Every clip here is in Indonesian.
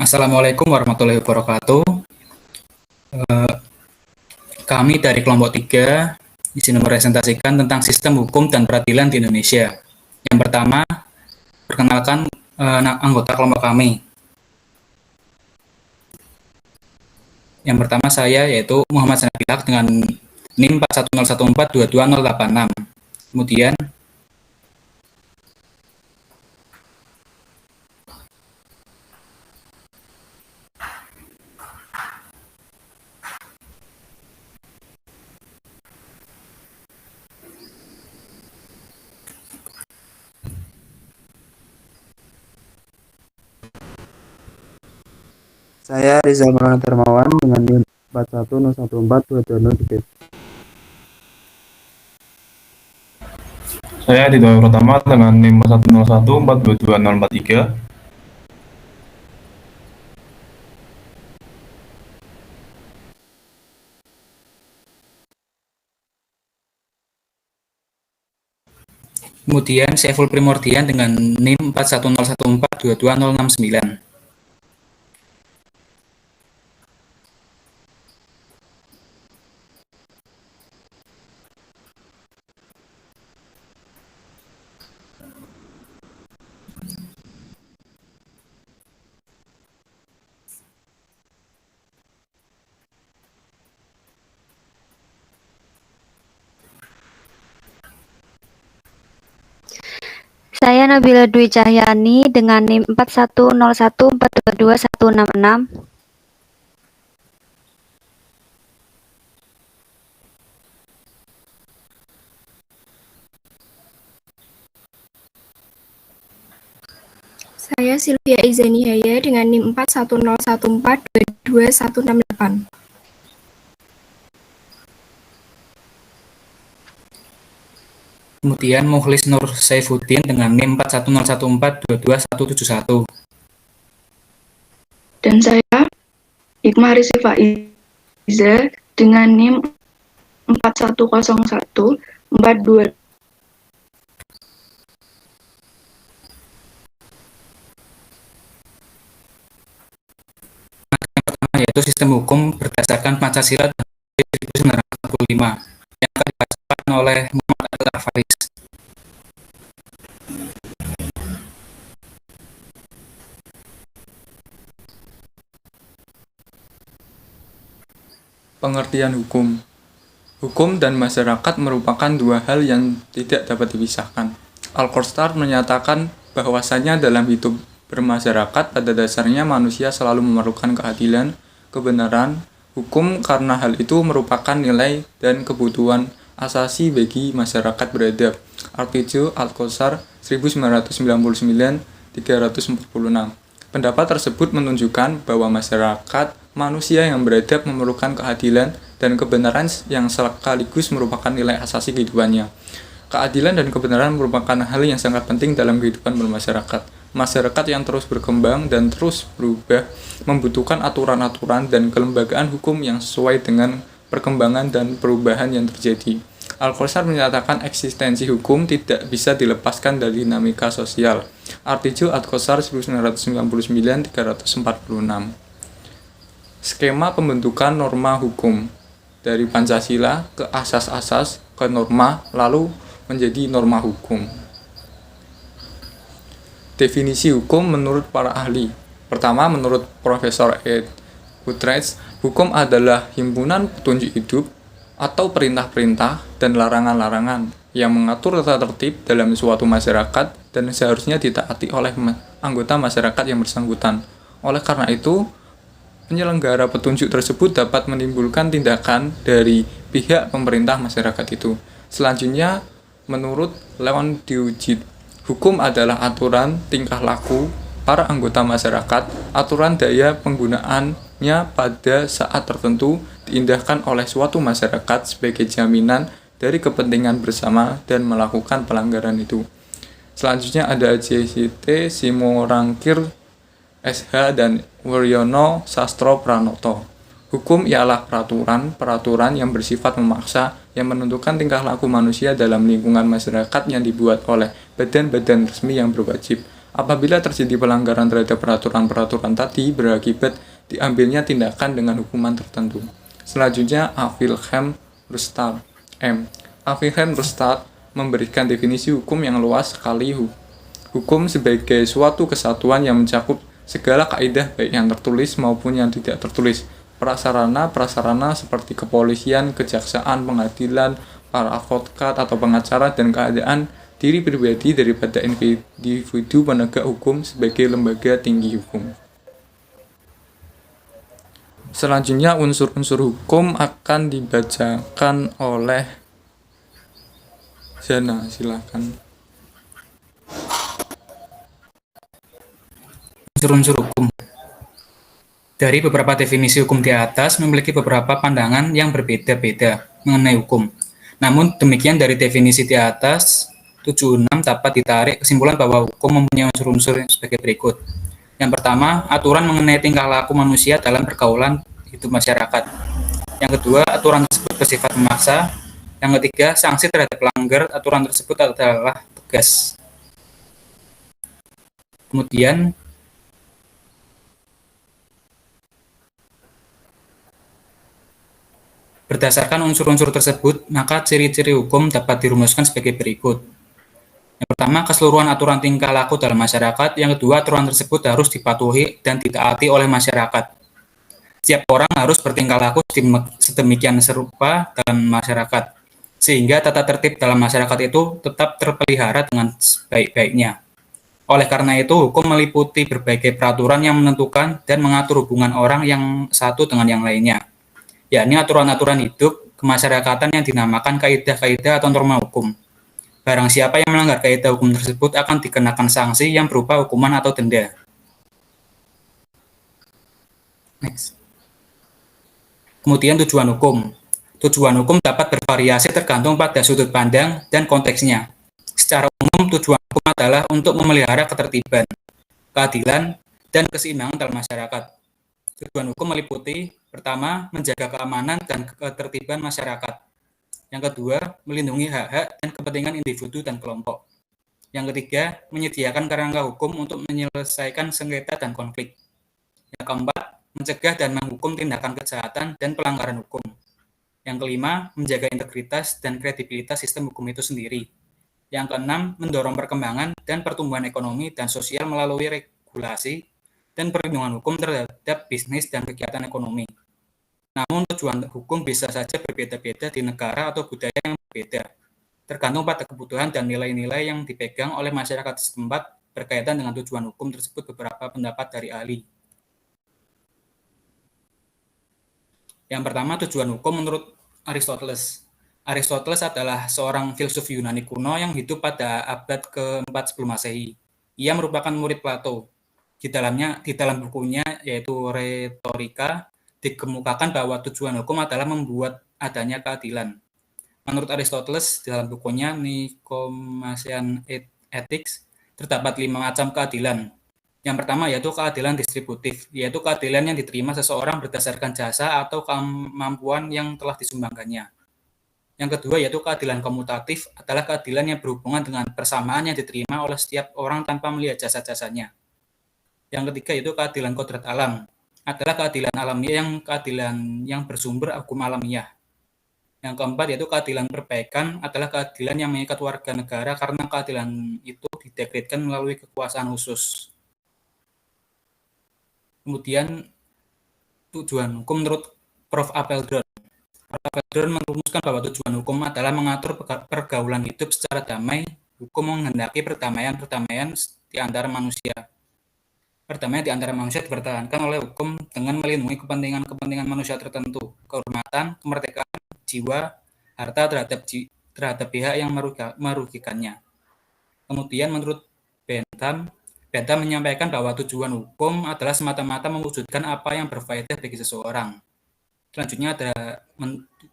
Assalamualaikum warahmatullahi wabarakatuh. Eh, Kami dari kelompok 3 izin mepresentasikan tentang sistem hukum dan peradilan di Indonesia. Yang pertama, perkenalkan anggota kelompok kami. Yang pertama saya yaitu Muhammad Sanabilak dengan NIM 4101422086. Kemudian Saya Rizal Maulana Darmawan dengan NIM 4101422033. Saya Dito Pratama dengan NIM 101422043. Kemudian Saiful Primordian dengan NIM 4101422069. Saya Nabila Dwi Cahyani dengan NIM 4101422166. Saya Sylvia Izanihaya dengan NIM 4101422168. Kemudian Mukhlis Nur Saifuddin dengan NIM 4101422171. Dan saya Hikmah Rizky Faiza dengan NIM 410142. Yaitu sistem hukum berdasarkan Pancasila tahun 1945 yang akan dibacakan oleh Muhammad Al-Faris. Pengertian hukum. Hukum dan masyarakat merupakan dua hal yang tidak dapat dipisahkan. Al-Qur'an menyatakan bahwasanya dalam hidup bermasyarakat pada dasarnya manusia selalu memerlukan keadilan, kebenaran, hukum karena hal itu merupakan nilai dan kebutuhan asasi bagi masyarakat beradab. Artijo Al-Qur'an 1999-346. Pendapat tersebut menunjukkan bahwa masyarakat manusia yang beradab memerlukan keadilan dan kebenaran yang sekaligus merupakan nilai asasi kehidupannya. Keadilan dan kebenaran merupakan hal yang sangat penting dalam kehidupan bermasyarakat. Masyarakat yang terus berkembang dan terus berubah membutuhkan aturan-aturan dan kelembagaan hukum yang sesuai dengan perkembangan dan perubahan yang terjadi. Al-Qur'an menyatakan eksistensi hukum tidak bisa dilepaskan dari dinamika sosial. Artijo Al-Qur'an 1999-346. Skema pembentukan norma hukum dari Pancasila ke asas-asas ke norma lalu menjadi norma hukum. Definisi hukum menurut para ahli. Pertama, menurut Profesor Ed Woodridge, hukum adalah himpunan petunjuk hidup atau perintah-perintah dan larangan-larangan yang mengatur tata tertib dalam suatu masyarakat dan seharusnya ditaati oleh anggota masyarakat yang bersangkutan. Oleh karena itu, penyelenggara petunjuk tersebut dapat menimbulkan tindakan dari pihak pemerintah masyarakat itu. Selanjutnya, menurut Leon Diujit, hukum adalah aturan tingkah laku para anggota masyarakat, aturan daya penggunaannya pada saat tertentu diindahkan oleh suatu masyarakat sebagai jaminan dari kepentingan bersama dan melakukan pelanggaran itu. Selanjutnya ada JCT Simorangkir SH dan Wiryono Sastro Pranoto. Hukum ialah peraturan yang bersifat memaksa yang menentukan tingkah laku manusia dalam lingkungan masyarakat yang dibuat oleh badan-badan resmi yang berwajib. Apabila terjadi pelanggaran terhadap peraturan-peraturan tadi berakibat diambilnya tindakan dengan hukuman tertentu. Selanjutnya, Wilhelm Rustad M. Wilhelm Rustad memberikan definisi hukum yang luas sekali. Hukum sebagai suatu kesatuan yang mencakup segala kaidah baik yang tertulis maupun yang tidak tertulis. Prasarana seperti kepolisian, kejaksaan, pengadilan, para advokat atau pengacara, dan keadaan diri pribadi daripada individu penegak hukum sebagai lembaga tinggi hukum. Selanjutnya, unsur-unsur hukum akan dibacakan oleh Jana, silakan. Unsur-unsur hukum. Dari beberapa definisi hukum di atas memiliki beberapa pandangan yang berbeda-beda mengenai hukum. Namun demikian dari definisi di atas 76 dapat ditarik kesimpulan bahwa hukum mempunyai unsur-unsur sebagai berikut. Yang pertama, aturan mengenai tingkah laku manusia dalam pergaulan hidup masyarakat. Yang kedua, aturan tersebut bersifat memaksa. Yang ketiga, sanksi terhadap pelanggar aturan tersebut adalah tegas. Kemudian, berdasarkan unsur-unsur tersebut, maka ciri-ciri hukum dapat dirumuskan sebagai berikut. Yang pertama, keseluruhan aturan tingkah laku dalam masyarakat. Yang kedua, aturan tersebut harus dipatuhi dan ditaati oleh masyarakat. Setiap orang harus bertingkah laku sedemikian serupa dalam masyarakat, sehingga tata tertib dalam masyarakat itu tetap terpelihara dengan sebaik-baiknya. Oleh karena itu, hukum meliputi berbagai peraturan yang menentukan dan mengatur hubungan orang yang satu dengan yang lainnya, yakni aturan-aturan hidup kemasyarakatan yang dinamakan kaidah-kaidah atau norma hukum. Barang siapa yang melanggar kaidah hukum tersebut akan dikenakan sanksi yang berupa hukuman atau denda. Next. Kemudian tujuan hukum. Tujuan hukum dapat bervariasi tergantung pada sudut pandang dan konteksnya. Secara umum, tujuan hukum adalah untuk memelihara ketertiban, keadilan, dan keseimbangan dalam masyarakat. Tujuan hukum meliputi, pertama, menjaga keamanan dan ketertiban masyarakat. Yang kedua, melindungi hak-hak dan kepentingan individu dan kelompok. Yang ketiga, menyediakan kerangka hukum untuk menyelesaikan sengketa dan konflik. Yang keempat, mencegah dan menghukum tindakan kejahatan dan pelanggaran hukum. Yang kelima, menjaga integritas dan kredibilitas sistem hukum itu sendiri. Yang keenam, mendorong perkembangan dan pertumbuhan ekonomi dan sosial melalui regulasi dan perlindungan hukum terhadap bisnis dan kegiatan ekonomi. Namun tujuan hukum bisa saja berbeda-beda di negara atau budaya yang berbeda, tergantung pada kebutuhan dan nilai-nilai yang dipegang oleh masyarakat setempat berkaitan dengan tujuan hukum tersebut. Beberapa pendapat dari ahli. Yang pertama, tujuan hukum menurut Aristoteles. Aristoteles adalah seorang filsuf Yunani kuno yang hidup pada abad ke-4 sebelum Masehi. Ia merupakan murid Plato. Di dalam bukunya yaitu Retorika, dikemukakan bahwa tujuan hukum adalah membuat adanya keadilan. Menurut Aristoteles, dalam bukunya Nicomachean Ethics, terdapat 5 macam keadilan. Yang pertama yaitu keadilan distributif, yaitu keadilan yang diterima seseorang berdasarkan jasa atau kemampuan yang telah disumbangkannya. Yang kedua yaitu keadilan komutatif, adalah keadilan yang berhubungan dengan persamaan yang diterima oleh setiap orang tanpa melihat jasa-jasanya. Yang ketiga yaitu keadilan kodrat alam, adalah keadilan alamiah keadilan yang bersumber hukum alamiah. Yang keempat yaitu keadilan perbaikan, adalah keadilan yang mengikat warga negara karena keadilan itu didekretkan melalui kekuasaan khusus. Kemudian tujuan hukum menurut Prof. Apeldoorn. Prof. Apeldoorn merumuskan bahwa tujuan hukum adalah mengatur pergaulan hidup secara damai. Hukum menghendaki perdamaian di antara manusia. Perdamaian di antara manusia dipertahankan oleh hukum dengan melindungi kepentingan manusia tertentu, kehormatan, kemerdekaan, jiwa, harta terhadap pihak yang merugikannya. Kemudian menurut Bentham menyampaikan bahwa tujuan hukum adalah semata-mata mewujudkan apa yang berfaedah bagi seseorang. Selanjutnya ada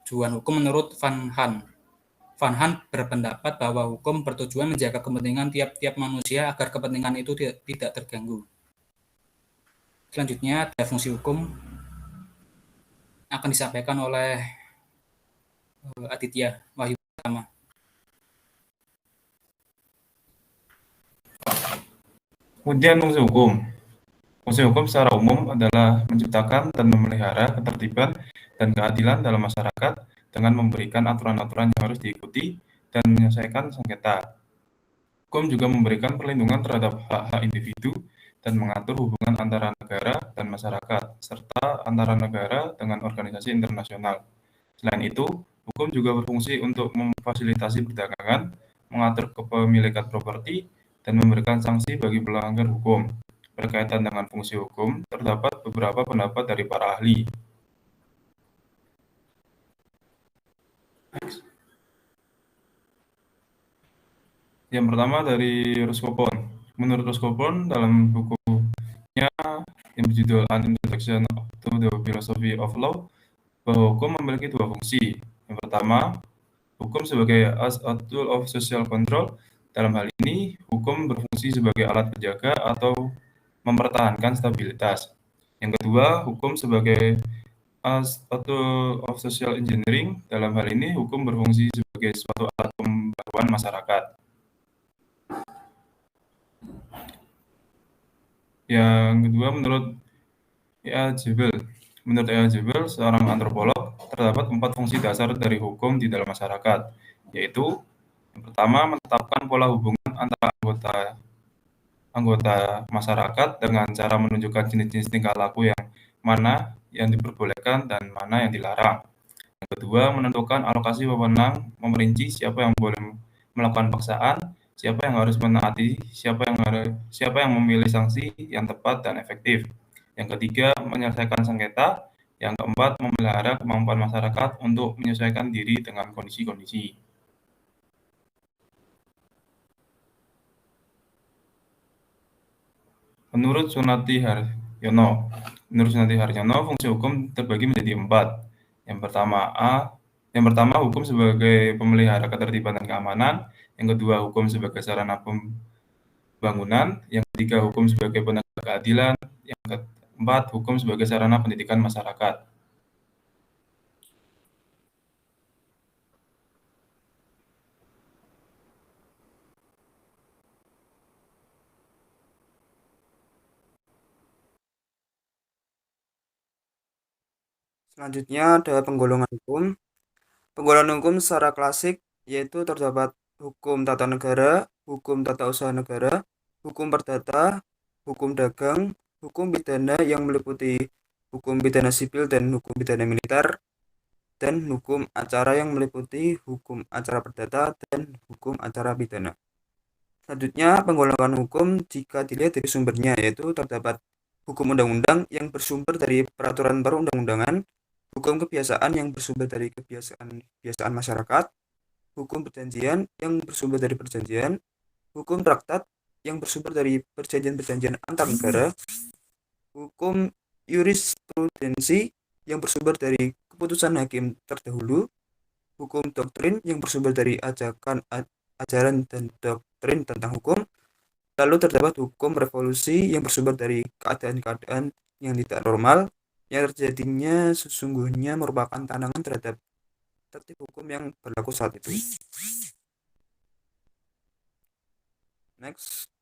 tujuan hukum menurut Van Han. Van Han berpendapat bahwa hukum bertujuan menjaga kepentingan tiap-tiap manusia agar kepentingan itu tidak terganggu. Selanjutnya ada fungsi hukum, akan disampaikan oleh Aditya Wahyu Pratama. Kemudian fungsi hukum. Fungsi hukum secara umum adalah menciptakan dan memelihara ketertiban dan keadilan dalam masyarakat dengan memberikan aturan-aturan yang harus diikuti dan menyelesaikan sengketa. Hukum juga memberikan perlindungan terhadap hak-hak individu dan mengatur hubungan antara negara dan masyarakat, serta antara negara dengan organisasi internasional. Selain itu, hukum juga berfungsi untuk memfasilitasi perdagangan, mengatur kepemilikan properti, dan memberikan sanksi bagi pelanggar hukum. Berkaitan dengan fungsi hukum, terdapat beberapa pendapat dari para ahli. Yang pertama dari Ruskopon. Menurut Ruskopon, dalam bukunya yang berjudul An Introduction to the Philosophy of Law, bahwa hukum memiliki dua fungsi. Yang pertama, hukum sebagai as a tool of social control. Dalam hal ini, hukum berfungsi sebagai alat penjaga atau mempertahankan stabilitas. Yang kedua, hukum sebagai as a tool of social engineering. Dalam hal ini, hukum berfungsi sebagai suatu alat pembaruan masyarakat. Yang kedua, menurut E.A. Jebel. Menurut E.A. Jebel, seorang antropolog, terdapat 4 fungsi dasar dari hukum di dalam masyarakat, yaitu yang pertama, menetapkan pola hubungan antara anggota masyarakat dengan cara menunjukkan jenis-jenis tingkah laku yang mana yang diperbolehkan dan mana yang dilarang. Yang kedua, menentukan alokasi wewenang, memperinci siapa yang boleh melakukan paksaan, siapa yang harus menaati, siapa yang memilih sanksi yang tepat dan efektif. Yang ketiga, menyelesaikan sengketa. Yang keempat, memelihara kemampuan masyarakat untuk menyesuaikan diri dengan kondisi-kondisi. Menurut Sunarti Haryono, fungsi hukum terbagi menjadi 4. Yang pertama, hukum sebagai pemelihara ketertiban dan keamanan. Yang kedua, hukum sebagai sarana pembangunan. Yang ketiga, hukum sebagai penegak keadilan. Yang keempat, hukum sebagai sarana pendidikan masyarakat. Selanjutnya ada penggolongan hukum. Penggolongan hukum secara klasik yaitu terdapat hukum tata negara, hukum tata usaha negara, hukum perdata, hukum dagang, hukum pidana yang meliputi hukum pidana sipil dan hukum pidana militer, dan hukum acara yang meliputi hukum acara perdata dan hukum acara pidana. Selanjutnya, penggolongan hukum jika dilihat dari sumbernya yaitu terdapat hukum undang-undang yang bersumber dari peraturan perundang-undangan, hukum kebiasaan yang bersumber dari kebiasaan masyarakat, hukum perjanjian yang bersumber dari perjanjian, hukum traktat yang bersumber dari perjanjian-perjanjian antar negara, hukum jurisprudensi yang bersumber dari keputusan hakim terdahulu, hukum doktrin yang bersumber dari ajaran dan doktrin tentang hukum. Lalu terdapat hukum revolusi yang bersumber dari keadaan-keadaan yang tidak normal yang terjadinya sesungguhnya merupakan tantangan terhadap tertib hukum yang berlaku saat itu. Next.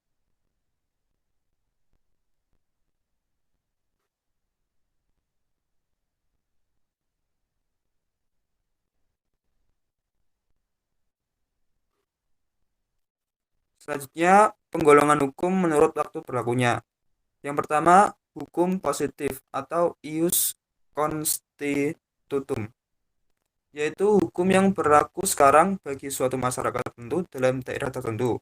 Selanjutnya, penggolongan hukum menurut waktu berlakunya. Yang pertama, hukum positif atau ius constitutum, yaitu hukum yang berlaku sekarang bagi suatu masyarakat tertentu dalam daerah tertentu.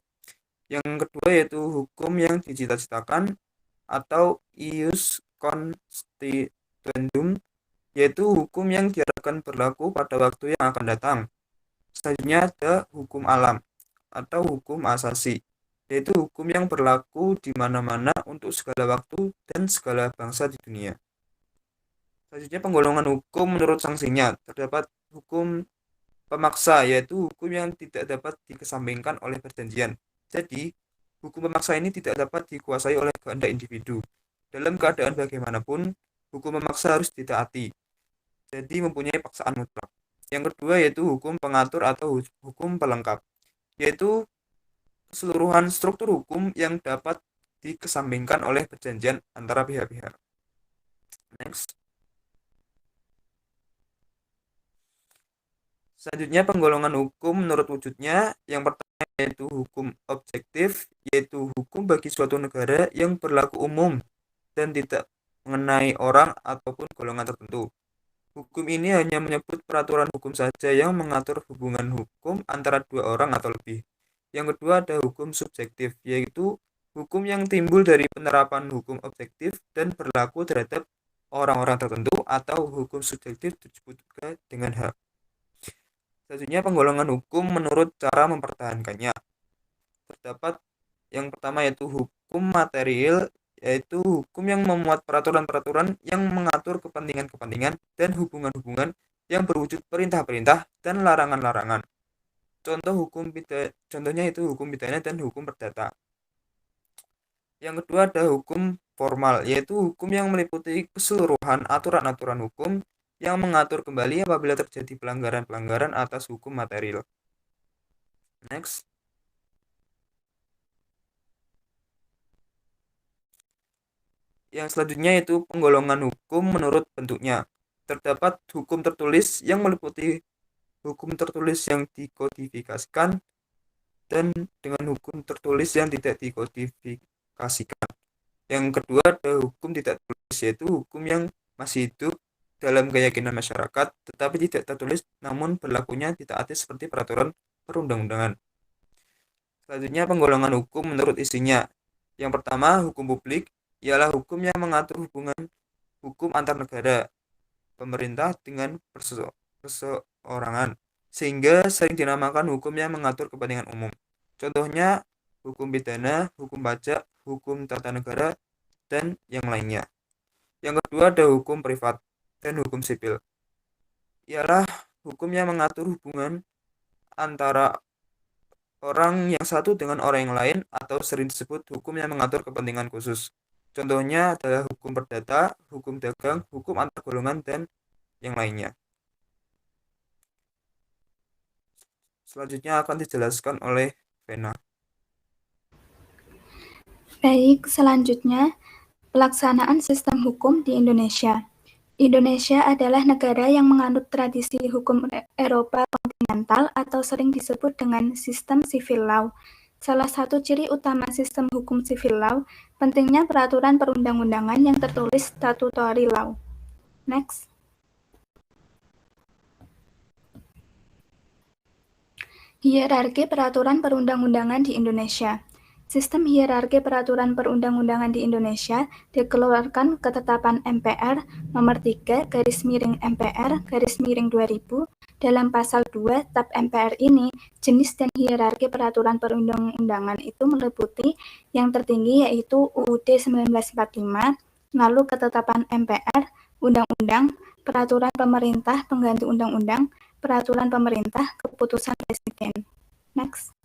Yang kedua yaitu hukum yang dicita-citakan atau ius constituendum, yaitu hukum yang diharapkan berlaku pada waktu yang akan datang. Selanjutnya ada hukum alam atau hukum asasi, yaitu hukum yang berlaku di mana-mana untuk segala waktu dan segala bangsa di dunia. Selanjutnya penggolongan hukum menurut sanksinya. Terdapat hukum pemaksa, yaitu hukum yang tidak dapat dikesampingkan oleh perjanjian. Jadi, hukum pemaksa ini tidak dapat dikuasai oleh kehendak individu. Dalam keadaan bagaimanapun, hukum pemaksa harus ditaati. Jadi, mempunyai paksaan mutlak. Yang kedua yaitu hukum pengatur atau hukum pelengkap, yaitu keseluruhan struktur hukum yang dapat dikesampingkan oleh perjanjian antara pihak-pihak. Next. Selanjutnya penggolongan hukum menurut wujudnya. Yang pertama yaitu hukum objektif, yaitu hukum bagi suatu negara yang berlaku umum dan tidak mengenai orang ataupun golongan tertentu. Hukum ini hanya menyebut peraturan hukum saja yang mengatur hubungan hukum antara dua orang atau lebih. Yang kedua ada hukum subjektif, yaitu hukum yang timbul dari penerapan hukum objektif dan berlaku terhadap orang-orang tertentu, atau hukum subjektif disebut juga dengan hak. Selanjutnya penggolongan hukum menurut cara mempertahankannya. Terdapat yang pertama yaitu hukum material, yaitu hukum yang memuat peraturan-peraturan yang mengatur kepentingan-kepentingan dan hubungan-hubungan yang berwujud perintah-perintah dan larangan-larangan. Contohnya itu hukum pidana dan hukum perdata. Yang kedua ada hukum formal, yaitu hukum yang meliputi keseluruhan aturan-aturan hukum yang mengatur kembali apabila terjadi pelanggaran-pelanggaran atas hukum material. Next. Yang selanjutnya itu penggolongan hukum menurut bentuknya. Terdapat hukum tertulis yang meliputi hukum tertulis yang dikodifikasikan dan dengan hukum tertulis yang tidak dikodifikasikan. Yang kedua ada hukum tidak tertulis, yaitu hukum yang masih hidup dalam keyakinan masyarakat tetapi tidak tertulis namun berlakunya ditaati seperti peraturan perundang-undangan. Selanjutnya penggolongan hukum menurut isinya. Yang pertama hukum publik ialah hukum yang mengatur hubungan hukum antar negara, pemerintah dengan perseorangan, sehingga sering dinamakan hukum yang mengatur kepentingan umum. Contohnya hukum pidana, hukum pajak, hukum tata negara, dan yang lainnya. Yang kedua ada hukum privat dan hukum sipil. Ialah hukum yang mengatur hubungan antara orang yang satu dengan orang yang lain, atau sering disebut hukum yang mengatur kepentingan khusus. Contohnya adalah hukum perdata, hukum dagang, hukum antar golongan, dan yang lainnya. Selanjutnya akan dijelaskan oleh Vena. Baik, selanjutnya pelaksanaan sistem hukum di Indonesia. Indonesia adalah negara yang menganut tradisi hukum Eropa kontinental atau sering disebut dengan sistem civil law. Salah satu ciri utama sistem hukum civil law, pentingnya peraturan perundang-undangan yang tertulis statutory law. Next. Hierarki peraturan perundang-undangan di Indonesia. Sistem hierarki peraturan perundang-undangan di Indonesia dikeluarkan Ketetapan MPR Nomor 3 /MPR /2000 dalam Pasal 2 Tab MPR ini. Jenis dan hierarki peraturan perundang-undangan itu meliputi yang tertinggi yaitu UUD 1945, lalu Ketetapan MPR, Undang-Undang, Peraturan Pemerintah Pengganti Undang-Undang, Peraturan Pemerintah, Keputusan Presiden. Next.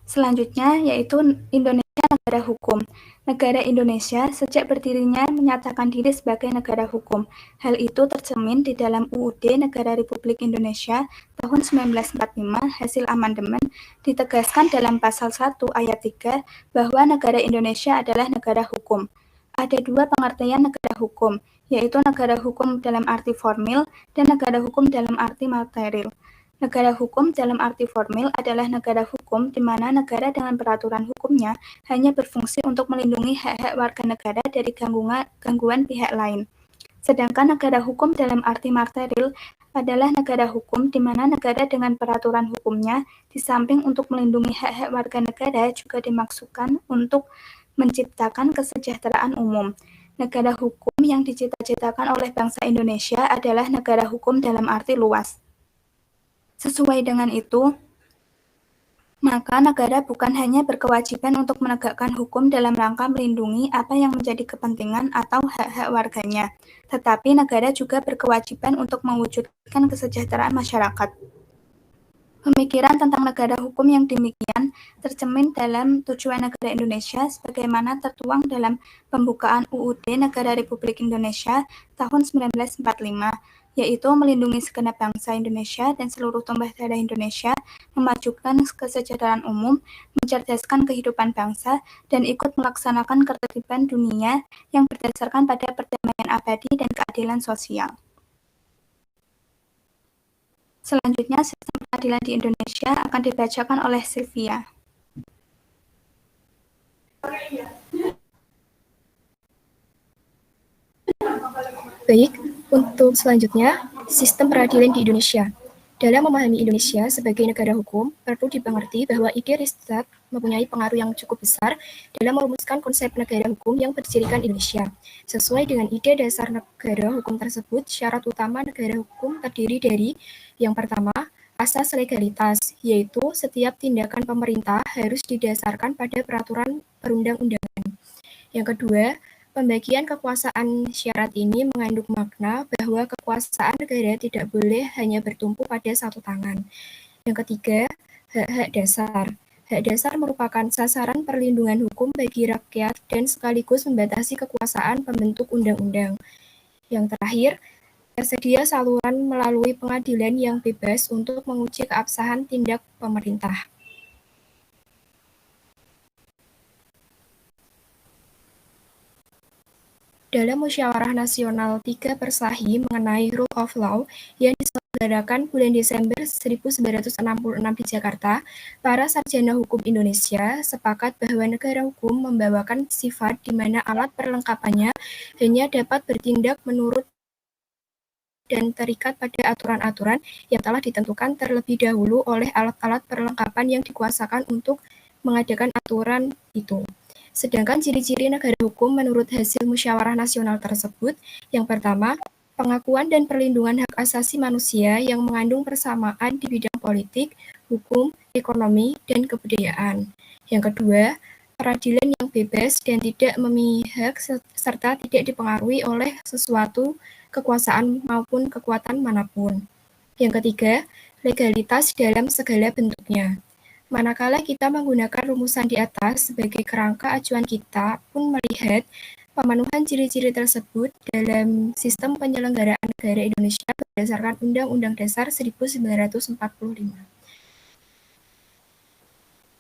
Selanjutnya yaitu Indonesia negara hukum. Negara Indonesia sejak berdirinya menyatakan diri sebagai negara hukum. Hal itu tercermin di dalam UUD Negara Republik Indonesia tahun 1945 hasil amandemen, ditegaskan dalam pasal 1 ayat 3 bahwa negara Indonesia adalah negara hukum. Ada dua pengertian negara hukum, yaitu negara hukum dalam arti formil dan negara hukum dalam arti material. Negara hukum dalam arti formil adalah negara hukum di mana negara dengan peraturan hukumnya hanya berfungsi untuk melindungi hak-hak warga negara dari gangguan pihak lain. Sedangkan negara hukum dalam arti material adalah negara hukum di mana negara dengan peraturan hukumnya di samping untuk melindungi hak-hak warga negara juga dimaksudkan untuk menciptakan kesejahteraan umum. Negara hukum yang dicita-citakan oleh bangsa Indonesia adalah negara hukum dalam arti luas. Sesuai dengan itu, maka negara bukan hanya berkewajiban untuk menegakkan hukum dalam rangka melindungi apa yang menjadi kepentingan atau hak-hak warganya, tetapi negara juga berkewajiban untuk mewujudkan kesejahteraan masyarakat. Pemikiran tentang negara hukum yang demikian tercermin dalam tujuan negara Indonesia sebagaimana tertuang dalam pembukaan UUD Negara Republik Indonesia tahun 1945, yaitu melindungi segenap bangsa Indonesia dan seluruh tumpah darah Indonesia, memajukan kesejahteraan umum, mencerdaskan kehidupan bangsa, dan ikut melaksanakan ketertiban dunia yang berdasarkan pada perdamaian abadi dan keadilan sosial. Selanjutnya, sistem peradilan di Indonesia akan dibacakan oleh Sylvia. Baik, untuk selanjutnya, sistem peradilan di Indonesia. Dalam memahami Indonesia sebagai negara hukum, perlu dimengerti bahwa ide Riset mempunyai pengaruh yang cukup besar dalam merumuskan konsep negara hukum yang berdirikan Indonesia. Sesuai dengan ide dasar negara hukum tersebut, syarat utama negara hukum terdiri dari yang pertama, asas legalitas, yaitu setiap tindakan pemerintah harus didasarkan pada peraturan perundang-undangan. Yang kedua, pembagian kekuasaan. Syarat ini mengandung makna bahwa kekuasaan negara tidak boleh hanya bertumpu pada satu tangan. Yang ketiga, hak-hak dasar. Hak dasar merupakan sasaran perlindungan hukum bagi rakyat dan sekaligus membatasi kekuasaan pembentuk undang-undang. Yang terakhir, tersedia saluran melalui pengadilan yang bebas untuk menguji keabsahan tindak pemerintah. Dalam Musyawarah Nasional 3 Persahi mengenai Rule of Law yang diselenggarakan bulan Desember 1966 di Jakarta, para sarjana hukum Indonesia sepakat bahwa negara hukum membawakan sifat di mana alat perlengkapannya hanya dapat bertindak menurut dan terikat pada aturan-aturan yang telah ditentukan terlebih dahulu oleh alat-alat perlengkapan yang dikuasakan untuk mengadakan aturan itu. Sedangkan ciri-ciri negara hukum menurut hasil musyawarah nasional tersebut, yang pertama, pengakuan dan perlindungan hak asasi manusia yang mengandung persamaan di bidang politik, hukum, ekonomi, dan kebudayaan. Yang kedua, peradilan yang bebas dan tidak memihak serta tidak dipengaruhi oleh sesuatu, kekuasaan maupun kekuatan manapun. Yang ketiga, legalitas dalam segala bentuknya. Manakala kita menggunakan rumusan di atas sebagai kerangka acuan, kita pun melihat pemenuhan ciri-ciri tersebut dalam sistem penyelenggaraan negara Indonesia berdasarkan Undang-Undang Dasar 1945.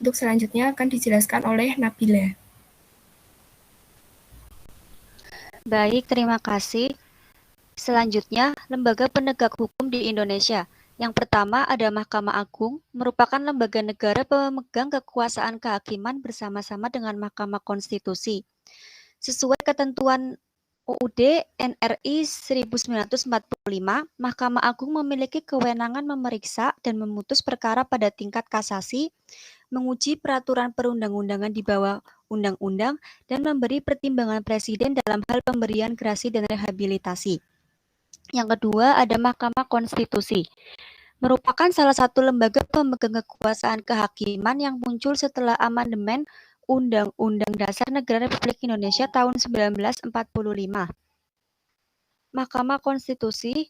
Untuk selanjutnya akan dijelaskan oleh Nabila. Baik, terima kasih. Selanjutnya, lembaga penegak hukum di Indonesia. Yang pertama ada Mahkamah Agung, merupakan lembaga negara pemegang kekuasaan kehakiman bersama-sama dengan Mahkamah Konstitusi. Sesuai ketentuan UUD NRI 1945, Mahkamah Agung memiliki kewenangan memeriksa dan memutus perkara pada tingkat kasasi, menguji peraturan perundang-undangan di bawah undang-undang, dan memberi pertimbangan presiden dalam hal pemberian grasi dan rehabilitasi. Yang kedua ada Mahkamah Konstitusi, merupakan salah satu lembaga pemegang kekuasaan kehakiman yang muncul setelah amandemen Undang-Undang Dasar Negara Republik Indonesia tahun 1945. Mahkamah Konstitusi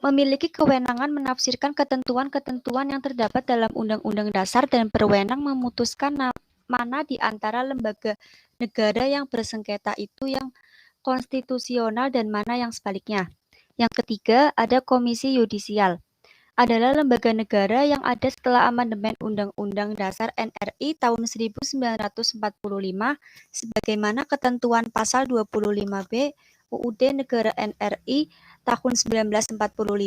memiliki kewenangan menafsirkan ketentuan-ketentuan yang terdapat dalam Undang-Undang Dasar dan berwenang memutuskan mana di antara lembaga negara yang bersengketa itu yang konstitusional dan mana yang sebaliknya. Yang ketiga, ada Komisi Yudisial. Adalah lembaga negara yang ada setelah amandemen Undang-Undang Dasar NRI tahun 1945 sebagaimana ketentuan pasal 25B UUD Negara NRI tahun 1945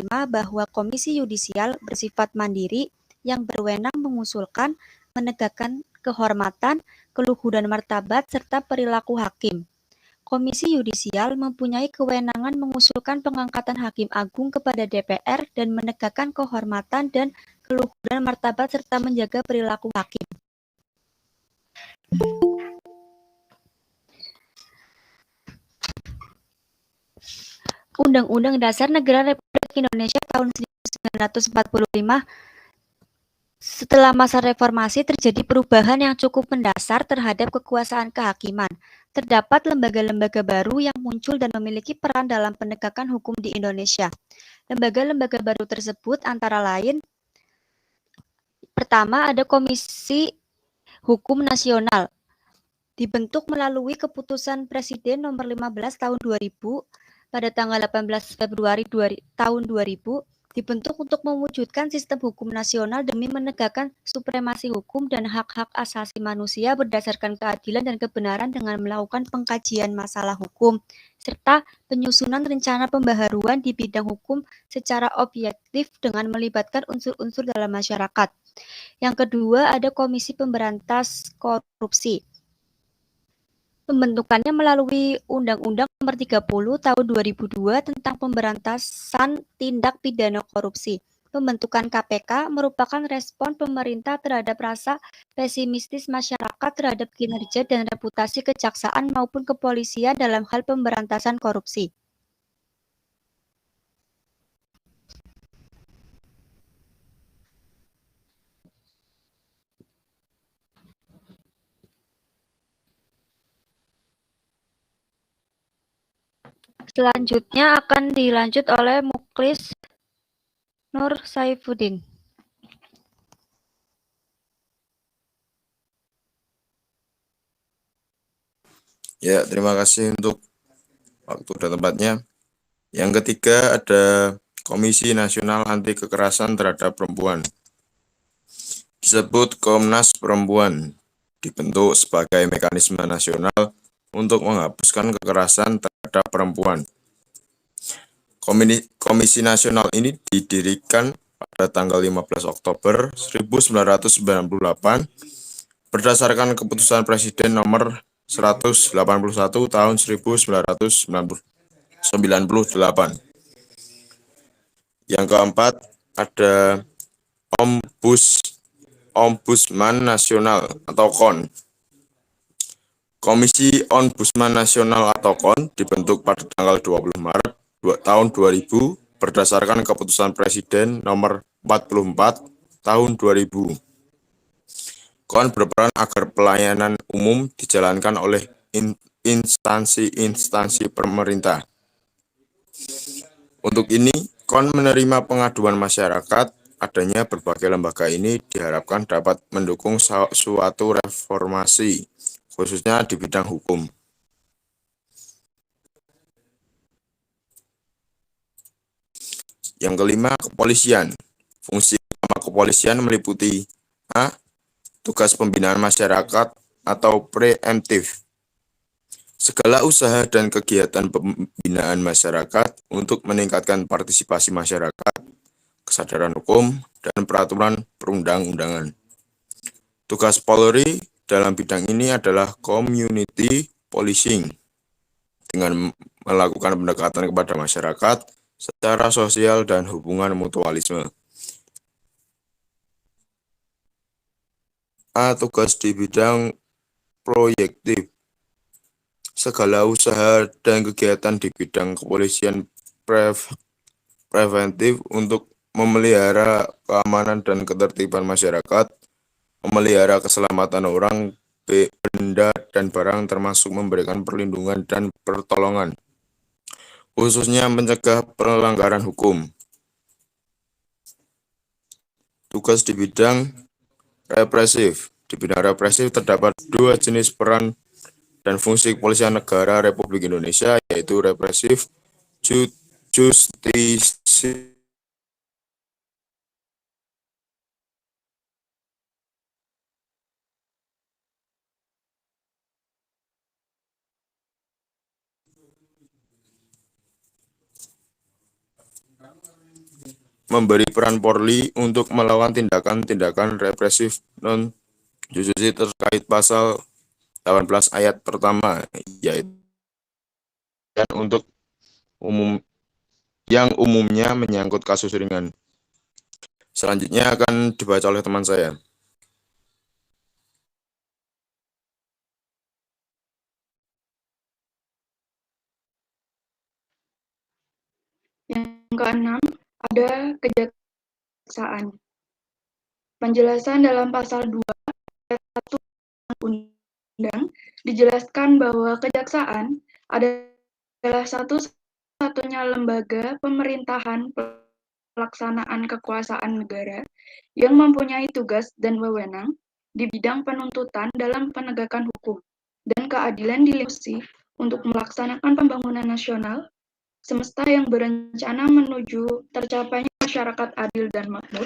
bahwa Komisi Yudisial bersifat mandiri yang berwenang mengusulkan, menegakkan kehormatan, keluhuran martabat serta perilaku hakim. Komisi Yudisial mempunyai kewenangan mengusulkan pengangkatan Hakim Agung kepada DPR dan menegakkan kehormatan dan keluhuran martabat serta menjaga perilaku hakim. Undang-Undang Dasar Negara Republik Indonesia tahun 1945. Setelah masa reformasi terjadi perubahan yang cukup mendasar terhadap kekuasaan kehakiman. Terdapat lembaga-lembaga baru yang muncul dan memiliki peran dalam penegakan hukum di Indonesia. Lembaga-lembaga baru tersebut antara lain Pertama, ada Komisi Hukum Nasional. Dibentuk melalui keputusan Presiden nomor 15 tahun 2000 pada tanggal 18 Februari tahun 2000, dibentuk untuk mewujudkan sistem hukum nasional demi menegakkan supremasi hukum dan hak-hak asasi manusia berdasarkan keadilan dan kebenaran dengan melakukan pengkajian masalah hukum, serta penyusunan rencana pembaharuan di bidang hukum secara objektif dengan melibatkan unsur-unsur dalam masyarakat. Yang kedua, ada Komisi Pemberantas Korupsi. Pembentukannya melalui Undang-Undang Nomor 30 Tahun 2002 tentang Pemberantasan Tindak Pidana Korupsi. Pembentukan KPK merupakan respon pemerintah terhadap rasa pesimistis masyarakat terhadap kinerja dan reputasi kejaksaan maupun kepolisian dalam hal pemberantasan korupsi. Selanjutnya akan dilanjut oleh Muklis Nur Saifuddin. Ya, terima kasih untuk waktu dan tempatnya. Yang ketiga ada Komisi Nasional Anti Kekerasan Terhadap Perempuan. Disebut Komnas Perempuan, dibentuk sebagai mekanisme nasional untuk menghapuskan kekerasan terhadap perempuan. Komisi Nasional ini didirikan pada tanggal 15 Oktober 1998 berdasarkan keputusan Presiden nomor 181 tahun 1998. Yang keempat ada Ombudsman Nasional atau KON. Komisi Ombudsman Nasional atau KON dibentuk pada tanggal 20 Maret tahun 2000 berdasarkan keputusan Presiden nomor 44 tahun 2000. KON berperan agar pelayanan umum dijalankan oleh instansi-instansi pemerintah. Untuk ini, KON menerima pengaduan masyarakat. Adanya berbagai lembaga ini diharapkan dapat mendukung suatu reformasi, khususnya di bidang hukum. Yang kelima, kepolisian. Fungsi utama kepolisian meliputi A. Tugas pembinaan masyarakat atau preemptif. Segala usaha dan kegiatan pembinaan masyarakat untuk meningkatkan partisipasi masyarakat, kesadaran hukum, dan peraturan perundang-undangan. Tugas Polri dalam bidang ini adalah community policing, dengan melakukan pendekatan kepada masyarakat secara sosial dan hubungan mutualisme. A. Tugas di bidang proyektif. Segala usaha dan kegiatan di bidang kepolisian preventif untuk memelihara keamanan dan ketertiban masyarakat, memelihara keselamatan orang, benda, dan barang, termasuk memberikan perlindungan dan pertolongan, khususnya mencegah pelanggaran hukum. Tugas di bidang represif. Di bidang represif terdapat dua jenis peran dan fungsi kepolisian negara Republik Indonesia, yaitu represif justisi memberi peran Polri untuk melakukan tindakan-tindakan represif non-justisi terkait pasal 18 ayat pertama, yaitu dan untuk yang umumnya menyangkut kasus ringan. Selanjutnya akan dibaca oleh teman saya. Yang keenam, ada kejaksaan. Penjelasan dalam pasal 2 ayat 1 Undang-Undang dijelaskan bahwa kejaksaan adalah satu-satunya lembaga pemerintahan pelaksanaan kekuasaan negara yang mempunyai tugas dan wewenang di bidang penuntutan dalam penegakan hukum dan keadilan di lingkungan untuk melaksanakan pembangunan nasional semesta yang berencana menuju tercapainya masyarakat adil dan makmur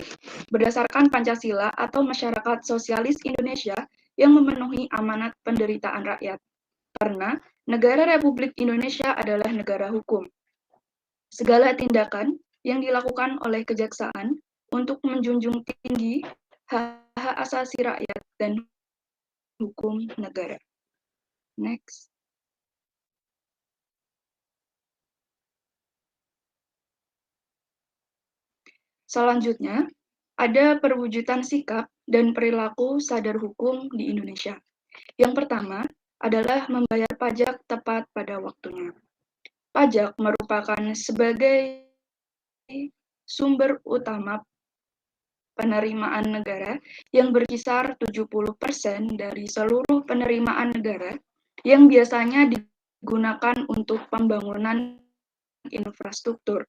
berdasarkan Pancasila atau masyarakat sosialis Indonesia yang memenuhi amanat penderitaan rakyat. Karena negara Republik Indonesia adalah negara hukum. Segala tindakan yang dilakukan oleh kejaksaan untuk menjunjung tinggi hak-hak asasi rakyat dan hukum negara. Next. Selanjutnya, ada perwujudan sikap dan perilaku sadar hukum di Indonesia. Yang pertama adalah membayar pajak tepat pada waktunya. Pajak merupakan sebagai sumber utama penerimaan negara yang berkisar 70% dari seluruh penerimaan negara yang biasanya digunakan untuk pembangunan infrastruktur.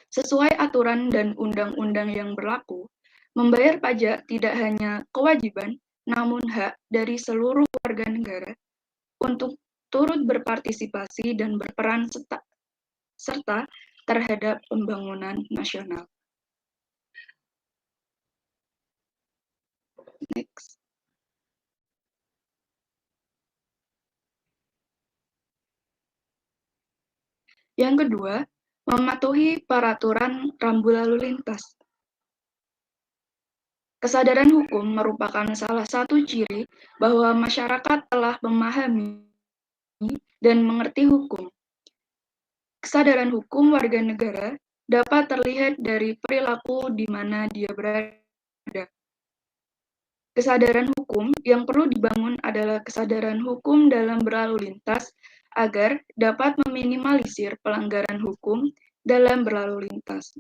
Sesuai aturan dan undang-undang yang berlaku, membayar pajak tidak hanya kewajiban, namun hak dari seluruh warga negara untuk turut berpartisipasi dan berperan serta terhadap pembangunan nasional. Next. Yang kedua, mematuhi peraturan rambu lalu lintas. Kesadaran hukum merupakan salah satu ciri bahwa masyarakat telah memahami dan mengerti hukum. Kesadaran hukum warga negara dapat terlihat dari perilaku di mana dia berada. Kesadaran hukum yang perlu dibangun adalah kesadaran hukum dalam berlalu lintas agar dapat meminimalisir pelanggaran hukum dalam berlalu lintas.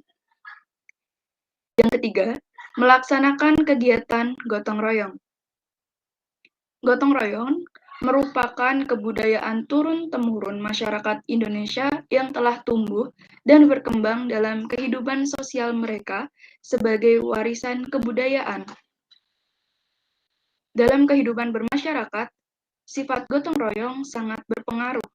Yang ketiga, melaksanakan kegiatan gotong royong. Gotong royong merupakan kebudayaan turun-temurun masyarakat Indonesia yang telah tumbuh dan berkembang dalam kehidupan sosial mereka sebagai warisan kebudayaan. Dalam kehidupan bermasyarakat, sifat gotong royong sangat berpengaruh.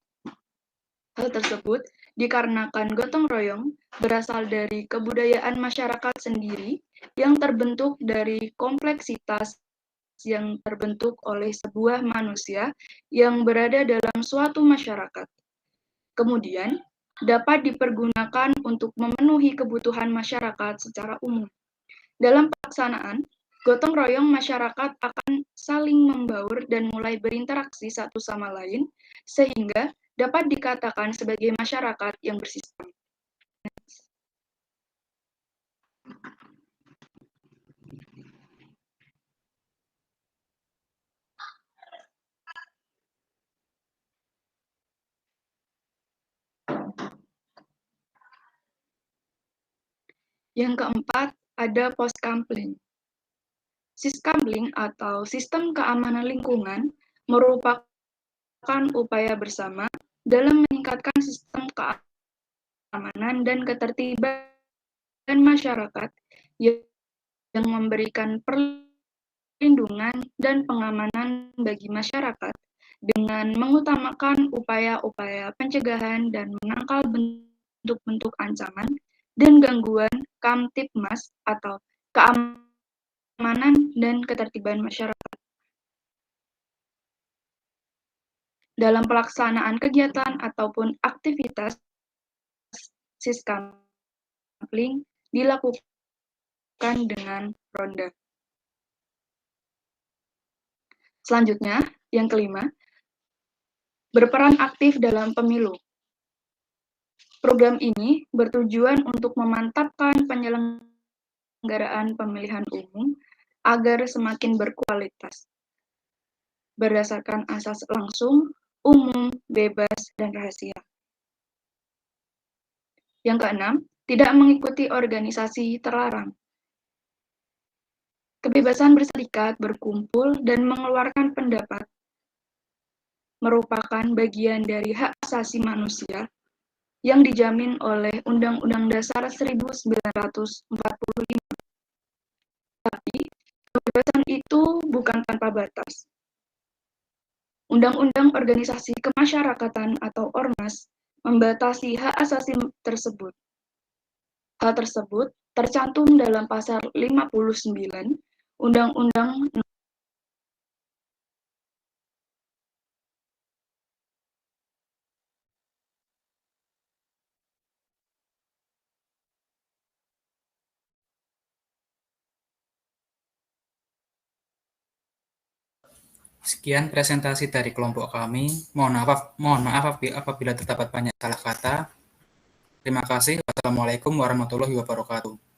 Hal tersebut dikarenakan gotong royong berasal dari kebudayaan masyarakat sendiri yang terbentuk dari kompleksitas yang terbentuk oleh sebuah manusia yang berada dalam suatu masyarakat. Kemudian, dapat dipergunakan untuk memenuhi kebutuhan masyarakat secara umum. Dalam pelaksanaan, gotong royong masyarakat akan saling membaur dan mulai berinteraksi satu sama lain, sehingga dapat dikatakan sebagai masyarakat yang bersistem. Yang keempat, ada Poskamling. Siskamling atau Sistem Keamanan Lingkungan merupakan upaya bersama dalam meningkatkan sistem keamanan dan ketertiban masyarakat yang memberikan perlindungan dan pengamanan bagi masyarakat dengan mengutamakan upaya-upaya pencegahan dan menangkal bentuk-bentuk ancaman dan gangguan Kamtibmas atau keamanan dan ketertiban masyarakat. Dalam pelaksanaan kegiatan ataupun aktivitas, Siskamling dilakukan dengan ronda. Selanjutnya, yang kelima, berperan aktif dalam pemilu. Program ini bertujuan untuk memantapkan penyelenggaraan pemilihan umum agar semakin berkualitas, berdasarkan asas langsung, umum, bebas, dan rahasia. Yang keenam, tidak mengikuti organisasi terlarang. Kebebasan berserikat, berkumpul, dan mengeluarkan pendapat merupakan bagian dari hak asasi manusia yang dijamin oleh Undang-Undang Dasar 1945. Tapi, kebebasan itu bukan tanpa batas. Undang-Undang Organisasi Kemasyarakatan atau Ormas membatasi hak asasi tersebut. Hal tersebut tercantum dalam pasal 59 Undang-Undang Sekian presentasi dari kelompok kami. Mohon maaf apabila terdapat banyak salah kata. Terima kasih. Wassalamualaikum warahmatullahi wabarakatuh.